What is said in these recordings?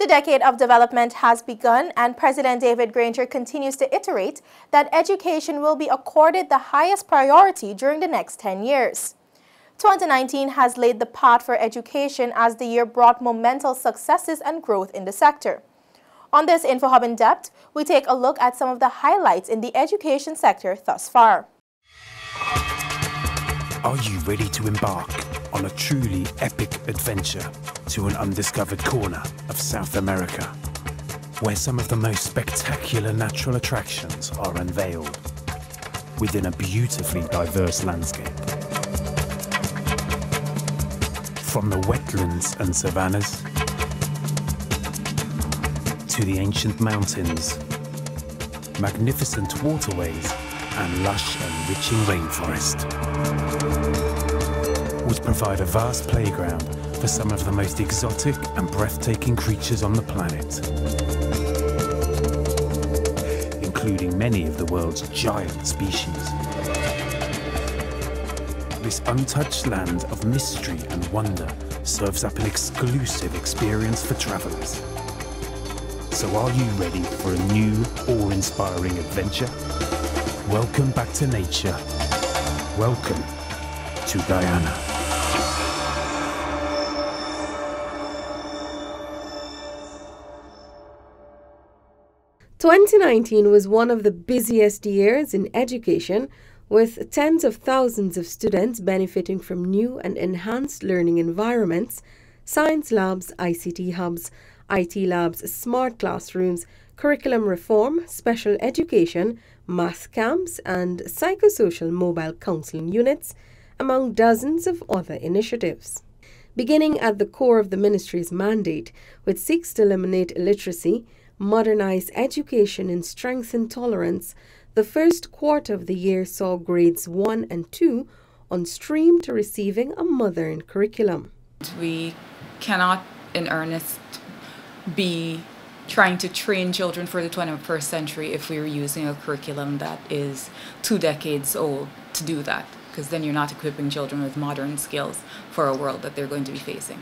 The decade of development has begun, and President David Granger continues to iterate that education will be accorded the highest priority during the next 10 years. 2019 has laid the path for education as the year brought monumental successes and growth in the sector. On this InfoHub in Depth, we take a look at some of the highlights in the education sector thus far. Are you ready to embark on a truly epic adventure to an undiscovered corner of South America, where some of the most spectacular natural attractions are unveiled within a beautifully diverse landscape? From the wetlands and savannas to the ancient mountains, magnificent waterways and lush enriching rainforest would provide a vast playground for some of the most exotic and breathtaking creatures on the planet, including many of the world's giant species. This untouched land of mystery and wonder serves up an exclusive experience for travelers. So are you ready for a new, awe-inspiring adventure? Welcome back to nature. Welcome to Guyana. "2019 was one of the busiest years in education, with tens of thousands of students benefiting from new and enhanced learning environments, science labs, ICT hubs, IT labs, smart classrooms, curriculum reform, special education, math camps, and psychosocial mobile counseling units, among dozens of other initiatives. Beginning at the core of the ministry's mandate, which seeks to eliminate illiteracy, modernize education, and strengthen tolerance, the first quarter of the year saw grades 1 and 2 on stream to receiving a modern curriculum. We cannot, in earnest, be trying to train children for the 21st century if we're using a curriculum that is 2 decades old to do that, because then you're not equipping children with modern skills for a world that they're going to be facing.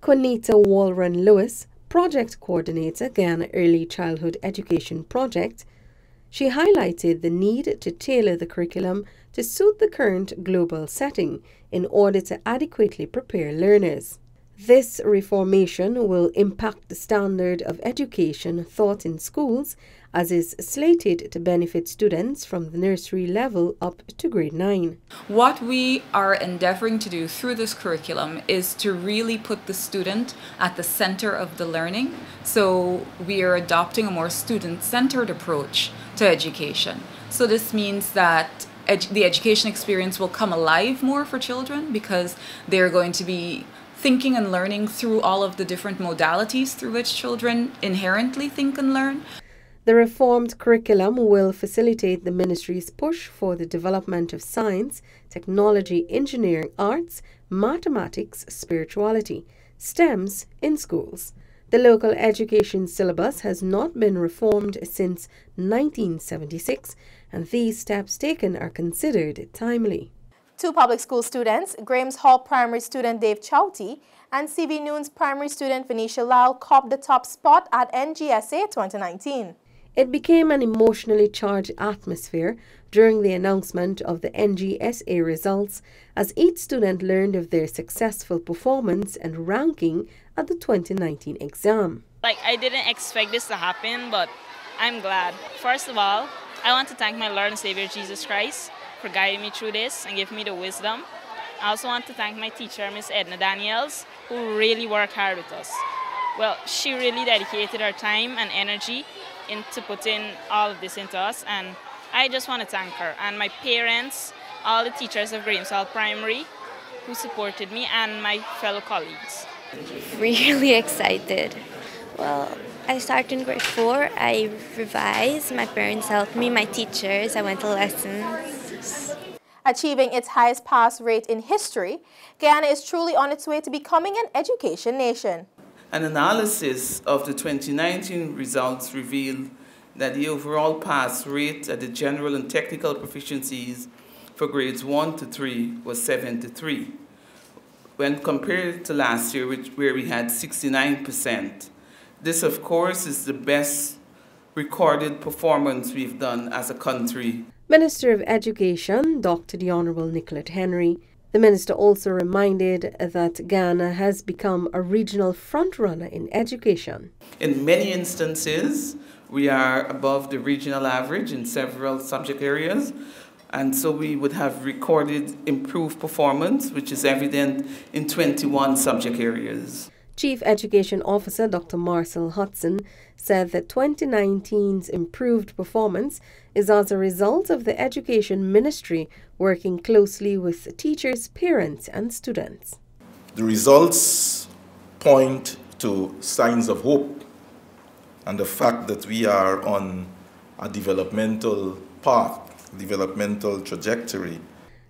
Conita Walron-Lewis, project coordinator, Guyana Early Childhood Education Project, she highlighted the need to tailor the curriculum to suit the current global setting in order to adequately prepare learners. This reformation will impact the standard of education taught in schools, as is slated to benefit students from the nursery level up to grade 9. What we are endeavoring to do through this curriculum is to really put the student at the center of the learning. So we are adopting a more student-centered approach to education. So this means that the education experience will come alive more for children, because they're going to be thinking and learning through all of the different modalities through which children inherently think and learn. The reformed curriculum will facilitate the ministry's push for the development of science, technology, engineering, arts, mathematics, spirituality, STEMs in schools. The local education syllabus has not been reformed since 1976, and these steps taken are considered timely. 2 public school students, Graham's Hall primary student Dave Chowty and CV Noon's primary student Venetia Lal, copped the top spot at NGSA 2019. It became an emotionally charged atmosphere during the announcement of the NGSA results, as each student learned of their successful performance and ranking at the 2019 exam. I didn't expect this to happen, but I'm glad. First of all, I want to thank my Lord and Savior Jesus Christ for guiding me through this and giving me the wisdom. I also want to thank my teacher, Miss Edna Daniels, who really worked hard with us. Well, she really dedicated her time and energy into putting all of this into us, and I just want to thank her, and my parents, all the teachers of Graham's Hall Primary who supported me, and my fellow colleagues. Really excited. Well, I started in grade 4, I revised, my parents helped me, my teachers, I went to lessons. Achieving its highest pass rate in history, Guyana is truly on its way to becoming an education nation. An analysis of the 2019 results revealed that the overall pass rate at the general and technical proficiencies for grades 1 to 3 was 73. When compared to last year, where we had 69%, This, of course, is the best recorded performance we've done as a country. Minister of Education, Dr. the Honourable Nicolette Henry. The minister also reminded that Guyana has become a regional frontrunner in education. In many instances, we are above the regional average in several subject areas, and so we would have recorded improved performance, which is evident in 21 subject areas. Chief Education Officer Dr. Marcel Hudson said that 2019's improved performance is as a result of the Education Ministry working closely with teachers, parents and students. The results point to signs of hope and the fact that we are on a developmental path, developmental trajectory.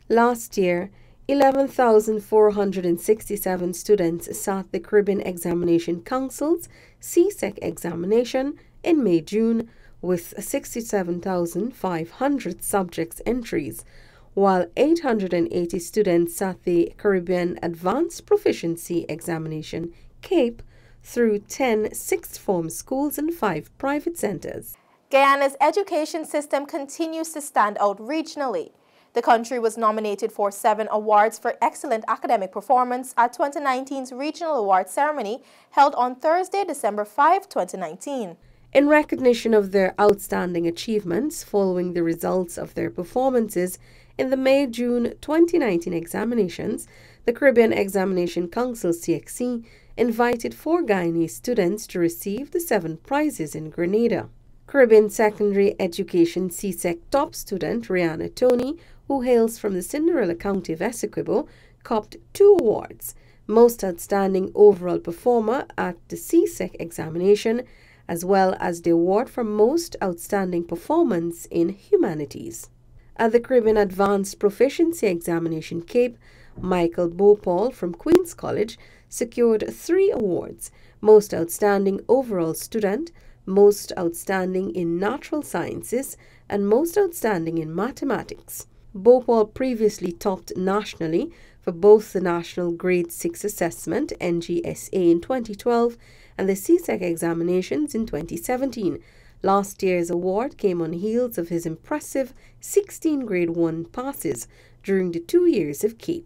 Last year, 11,467 students sat the Caribbean Examination Council's CSEC examination in May-June with 67,500 subjects entries, while 880 students sat the Caribbean Advanced Proficiency Examination CAPE through 10 sixth form schools and 5 private centers. Guyana's education system continues to stand out regionally. The country was nominated for 7 awards for excellent academic performance at 2019's Regional Awards ceremony held on Thursday, December 5, 2019. In recognition of their outstanding achievements following the results of their performances in the May-June 2019 examinations, the Caribbean Examination Council CSEC invited 4 Guyanese students to receive the 7 prizes in Grenada. Caribbean Secondary Education CSEC top student Rihanna Tony, who hails from the Cinderella County of Essequibo, copped 2 awards, Most Outstanding Overall Performer at the CSEC examination, as well as the award for Most Outstanding Performance in Humanities. At the Caribbean Advanced Proficiency Examination CAPE, Michael Bopal from Queen's College secured 3 awards, Most Outstanding Overall Student, Most Outstanding in Natural Sciences, and Most Outstanding in Mathematics. Bhopal previously topped nationally for both the National Grade 6 Assessment NGSA in 2012 and the CSEC examinations in 2017. Last year's award came on heels of his impressive 16 Grade 1 passes during the 2 years of CAPE.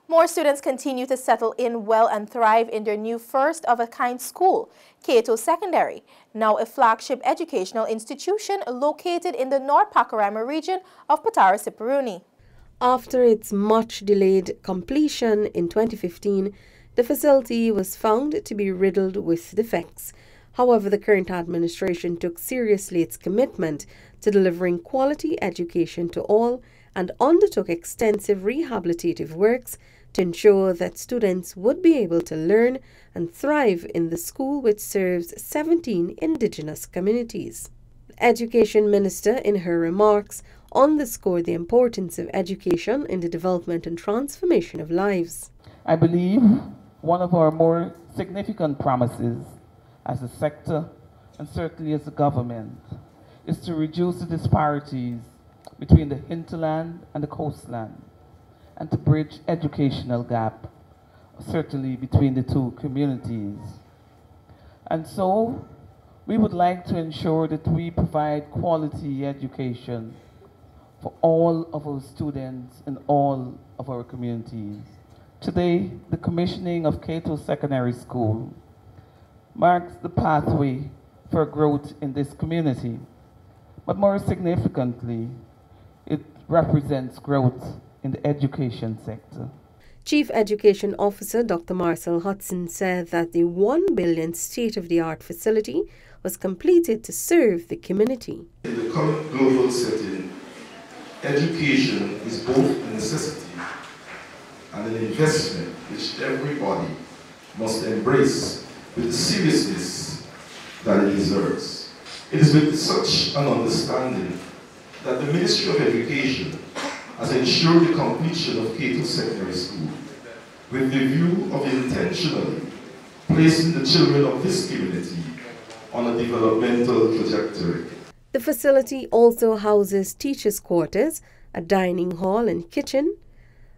More students continue to settle in well and thrive in their new first-of-a-kind school, Cato Secondary, now a flagship educational institution located in the North Pakurama region of Patara Siparuni. After its much-delayed completion in 2015, the facility was found to be riddled with defects. However, the current administration took seriously its commitment to delivering quality education to all and undertook extensive rehabilitative works to ensure that students would be able to learn and thrive in the school, which serves 17 indigenous communities. The Education Minister, in her remarks, underscored the importance of education in the development and transformation of lives. I believe one of our more significant promises as a sector, and certainly as a government, is to reduce the disparities between the hinterland and the coastland, and to bridge educational gap, certainly between the 2 communities. And so, we would like to ensure that we provide quality education for all of our students in all of our communities. Today, the commissioning of Cato Secondary School marks the pathway for growth in this community, but more significantly, it represents growth in the education sector. Chief Education Officer Dr. Marcel Hudson said that the $1 billion state-of-the-art facility was completed to serve the community. In the current global setting, education is both a necessity and an investment which everybody must embrace with the seriousness that it deserves. It is with such an understanding that the Ministry of Education has ensured the completion of Cato Secondary School with the view of intentionally placing the children of this community on a developmental trajectory. The facility also houses teachers' quarters, a dining hall and kitchen,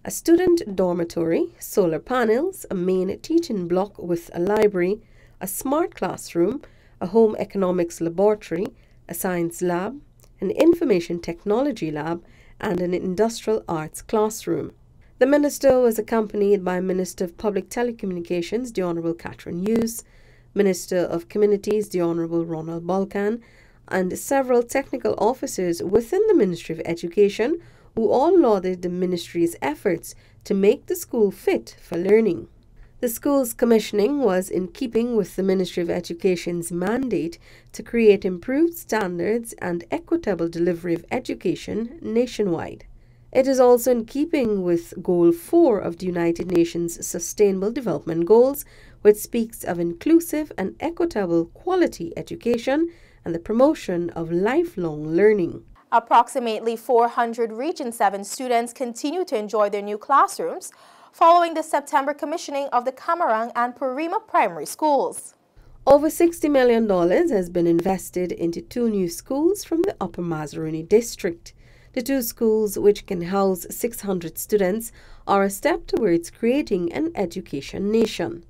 a student dormitory, solar panels, a main teaching block with a library, a smart classroom, a home economics laboratory, a science lab, an information technology lab, and an industrial arts classroom. The minister was accompanied by Minister of Public Telecommunications, the Honourable Catherine Hughes, Minister of Communities, the Honourable Ronald Balkan, and several technical officers within the Ministry of Education who all lauded the ministry's efforts to make the school fit for learning. The school's commissioning was in keeping with the Ministry of Education's mandate to create improved standards and equitable delivery of education nationwide. It is also in keeping with Goal 4 of the United Nations Sustainable Development Goals, which speaks of inclusive and equitable quality education and the promotion of lifelong learning. Approximately 400 Region 7 students continue to enjoy their new classrooms following the September commissioning of the Camarang and Purima primary schools. Over $60 million has been invested into 2 new schools from the Upper Mazaruni district. The 2 schools, which can house 600 students, are a step towards creating an education nation.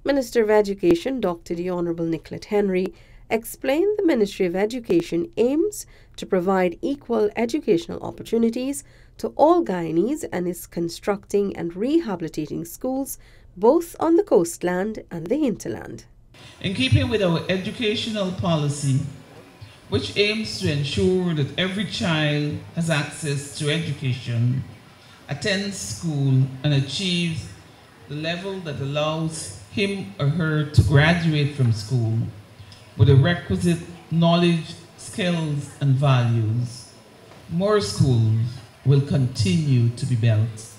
Minister of Education, Dr. the Honourable Nicolette Henry, explained the Ministry of Education aims to provide equal educational opportunities to all Guyanese and is constructing and rehabilitating schools both on the coastland and the hinterland. In keeping with our educational policy, which aims to ensure that every child has access to education, attends school, and achieves the level that allows him or her to graduate from school with the requisite knowledge, skills, and values, more schools will continue to be built.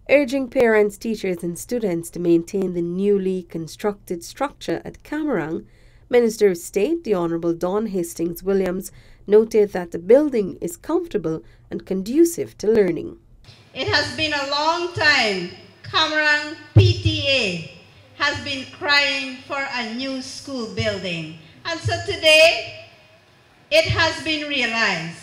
Urging parents, teachers, and students to maintain the newly constructed structure at Camarang, Minister of State, the Honourable Don Hastings Williams, noted that the building is comfortable and conducive to learning. It has been a long time. Camarang PTA has been crying for a new school building. And so today, it has been realized.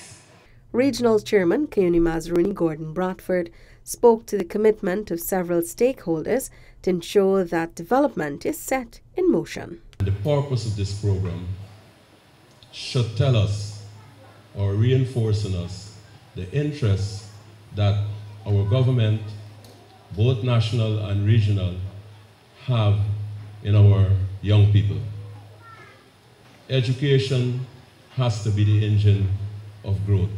Regional Chairman Kayuni Mazaruni Gordon Bradford spoke to the commitment of several stakeholders to ensure that development is set in motion. The purpose of this program should tell us or reinforce in us the interest that our government, both national and regional, have in our young people. Education has to be the engine of growth.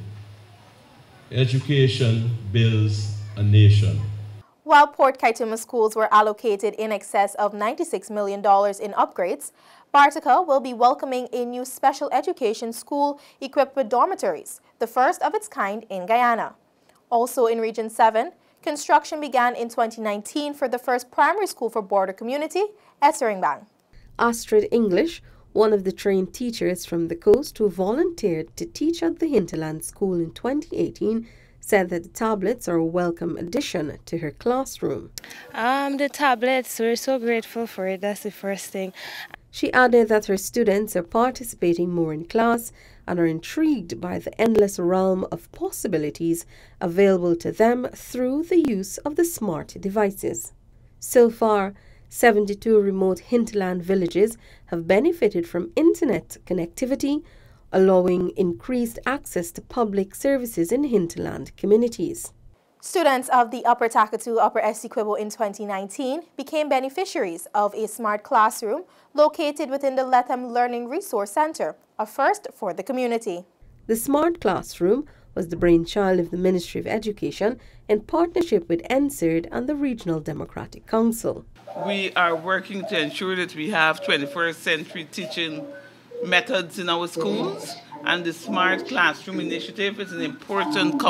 Education builds a nation. While Port Kaituma schools were allocated in excess of $96 million in upgrades, Bartica will be welcoming a new special education school equipped with dormitories, the first of its kind in Guyana. Also in Region 7, construction began in 2019 for the first primary school for border community, Esseringbang. Astrid English, one of the trained teachers from the coast who volunteered to teach at the Hinterland School in 2018, said that the tablets are a welcome addition to her classroom. The tablets, we're so grateful for it. That's the first thing. She added that her students are participating more in class and are intrigued by the endless realm of possibilities available to them through the use of the smart devices. So far, 72 remote hinterland villages have benefited from internet connectivity, allowing increased access to public services in hinterland communities. Students of the Upper Takatu Upper Essequibo in 2019 became beneficiaries of a smart classroom located within the Lethem Learning Resource Center, a first for the community. The smart classroom was the brainchild of the Ministry of Education in partnership with NSERD and the Regional Democratic Council. We are working to ensure that we have 21st century teaching methods in our schools, and the Smart Classroom Initiative is an important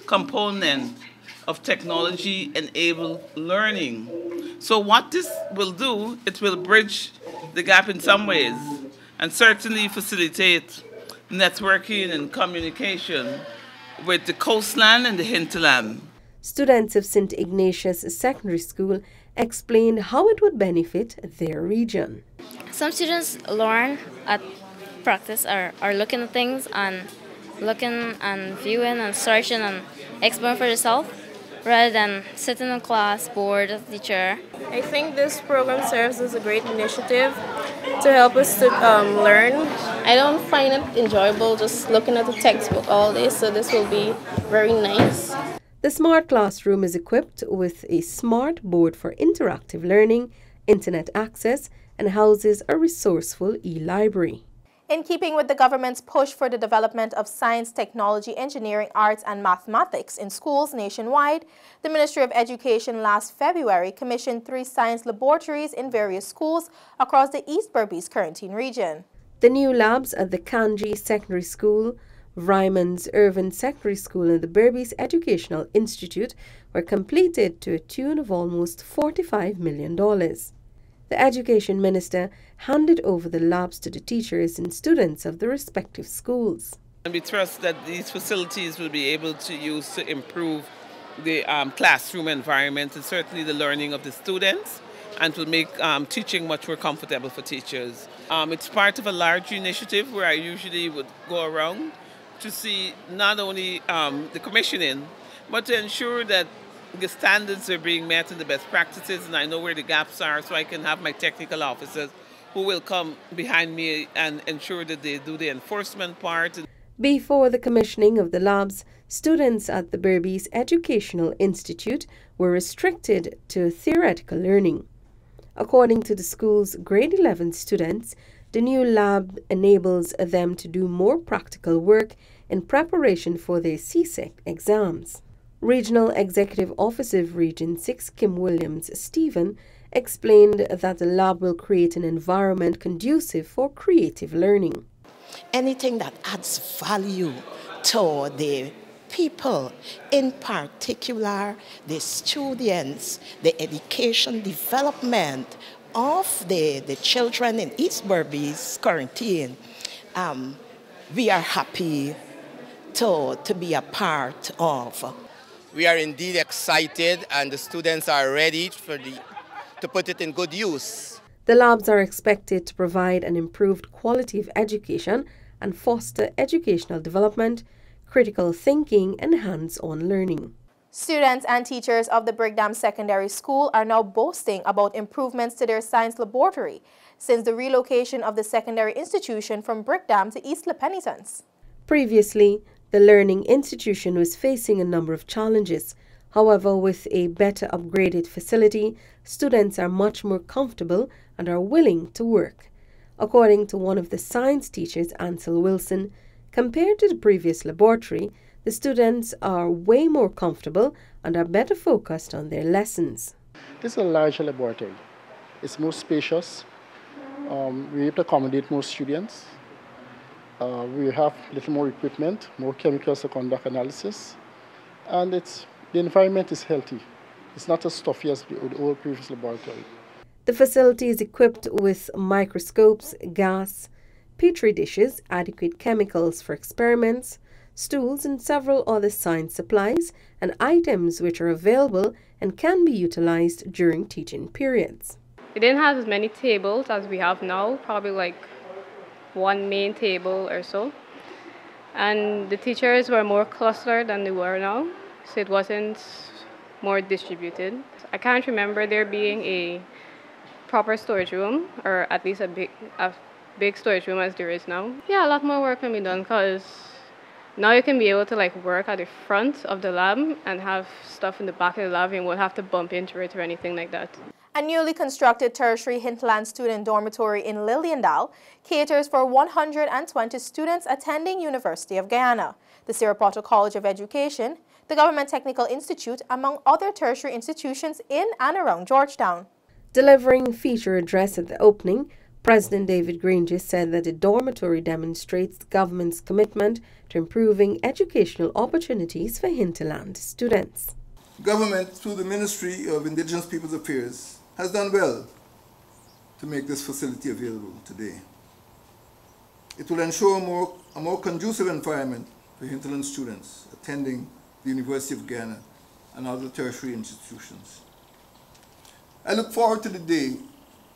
component of technology-enabled learning. So what this will do, it will bridge the gap in some ways and certainly facilitate networking and communication with the coastland and the hinterland. Students of St. Ignatius Secondary School explained how it would benefit their region. Some students learn at practice or looking at things and looking and viewing and searching and exploring for yourself rather than sitting in class bored as a teacher. I think this program serves as a great initiative to help us to learn. I don't find it enjoyable just looking at the textbook all day, so this will be very nice. The smart classroom is equipped with a smart board for interactive learning, internet access, and houses a resourceful e-library. In keeping with the government's push for the development of science, technology, engineering, arts, and mathematics in schools nationwide, the Ministry of Education last February commissioned 3 science laboratories in various schools across the East Burmese quarantine region. The new labs at the Kanji Secondary School, Ryman's Irvin Secondary School, and the Burmese Educational Institute were completed to a tune of almost $45 million. The Education Minister handed over the labs to the teachers and students of the respective schools. And we trust that these facilities will be able to use to improve the classroom environment and certainly the learning of the students, and will make teaching much more comfortable for teachers. It's part of a large initiative where I usually would go around to see not only the commissioning, but to ensure that the standards are being met and the best practices, and I know where the gaps are, so I can have my technical officers who will come behind me and ensure that they do the enforcement part. Before the commissioning of the labs, students at the Burmese Educational Institute were restricted to theoretical learning. According to the school's grade 11 students, the new lab enables them to do more practical work in preparation for their CSEC exams. Regional Executive Officer of Region 6 Kim Williams Stephen explained that the lab will create an environment conducive for creative learning. Anything that adds value to the people, in particular the students, the education development of the children in East Burmese quarantine, we are happy to be a part of. We are indeed excited, and the students are ready to put it in good use. The labs are expected to provide an improved quality of education and foster educational development, critical thinking, and hands-on learning. Students and teachers of the Brigham Secondary School are now boasting about improvements to their science laboratory since the relocation of the secondary institution from Brigham to East La Penitence. Previously, the learning institution was facing a number of challenges. However, with a better upgraded facility, students are much more comfortable and are willing to work. According to one of the science teachers, Ansel Wilson, compared to the previous laboratory, the students are way more comfortable and are better focused on their lessons. This is a larger laboratory. It's more spacious. We have to accommodate more students. We have a little more equipment, more chemicals to conduct analysis, and the environment is healthy. It's not as stuffy as the old previous laboratory. The facility is equipped with microscopes, gas, petri dishes, adequate chemicals for experiments, stools, and several other science supplies and items which are available and can be utilized during teaching periods. It didn't have as many tables as we have now, probably like one main table or so. And the teachers were more clustered than they were now, so it wasn't more distributed. I can't remember there being a proper storage room, or at least a big storage room as there is now. Yeah, a lot more work can be done, because now you can be able to work at the front of the lab and have stuff in the back of the lab and won't have to bump into it or anything like that. A newly constructed tertiary Interland student dormitory in Liliendal caters for 120 students attending University of Guyana, the Sirapoto College of Education, the Government Technical Institute, among other tertiary institutions in and around Georgetown. Delivering feature address at the opening, President David Granger said that the dormitory demonstrates the government's commitment to improving educational opportunities for hinterland students. Government, through the Ministry of Indigenous Peoples Affairs, has done well to make this facility available today. It will ensure a more conducive environment for hinterland students attending the University of Guyana and other tertiary institutions. I look forward to the day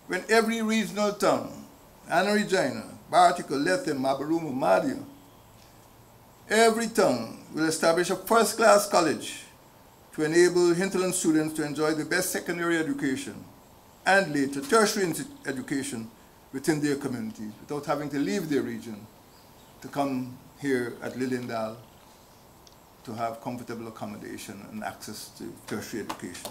when every regional town, Anna Regina, Bartico, Lethem, Mabaruma, Madia, every town will establish a first-class college to enable hinterland students to enjoy the best secondary education and later tertiary education within their communities without having to leave their region to come here at Liliendal to have comfortable accommodation and access to tertiary education.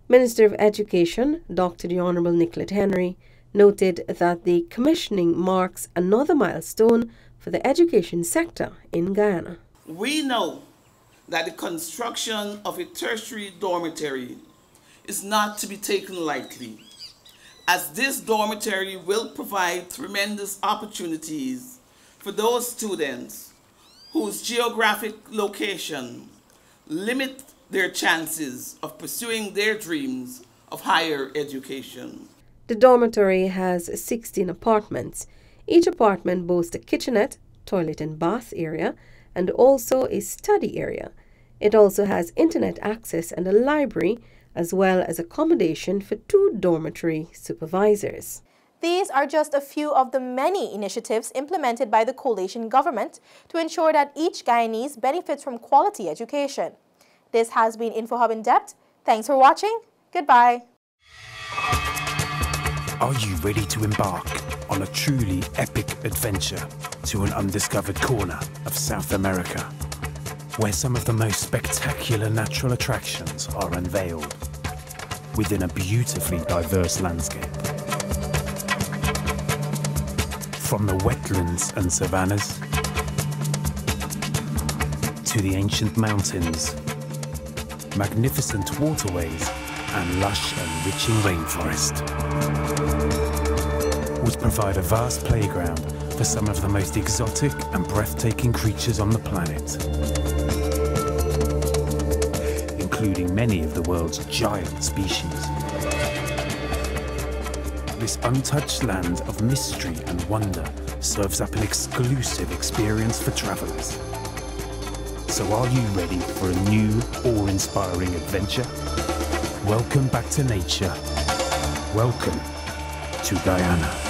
Minister of Education, Dr. the Honourable Nicolette Henry, noted that the commissioning marks another milestone for the education sector in Guyana. We know that the construction of a tertiary dormitory is not to be taken lightly, as this dormitory will provide tremendous opportunities for those students whose geographic location limit their chances of pursuing their dreams of higher education. The dormitory has 16 apartments. Each apartment boasts a kitchenette, toilet and bath area, and also a study area. It also has internet access and a library, as well as accommodation for 2 dormitory supervisors. These are just a few of the many initiatives implemented by the coalition government to ensure that each Guyanese benefits from quality education. This has been InfoHub in Depth. Thanks for watching. Goodbye. Are you ready to embark on a truly epic adventure to an undiscovered corner of South America, where some of the most spectacular natural attractions are unveiled within a beautifully diverse landscape? From the wetlands and savannas to the ancient mountains, magnificent waterways and lush enriching rainforest would provide a vast playground for some of the most exotic and breathtaking creatures on the planet, including many of the world's giant species. This untouched land of mystery and wonder serves up an exclusive experience for travelers. So are you ready for a new, awe-inspiring adventure? Welcome back to nature. Welcome to Guyana.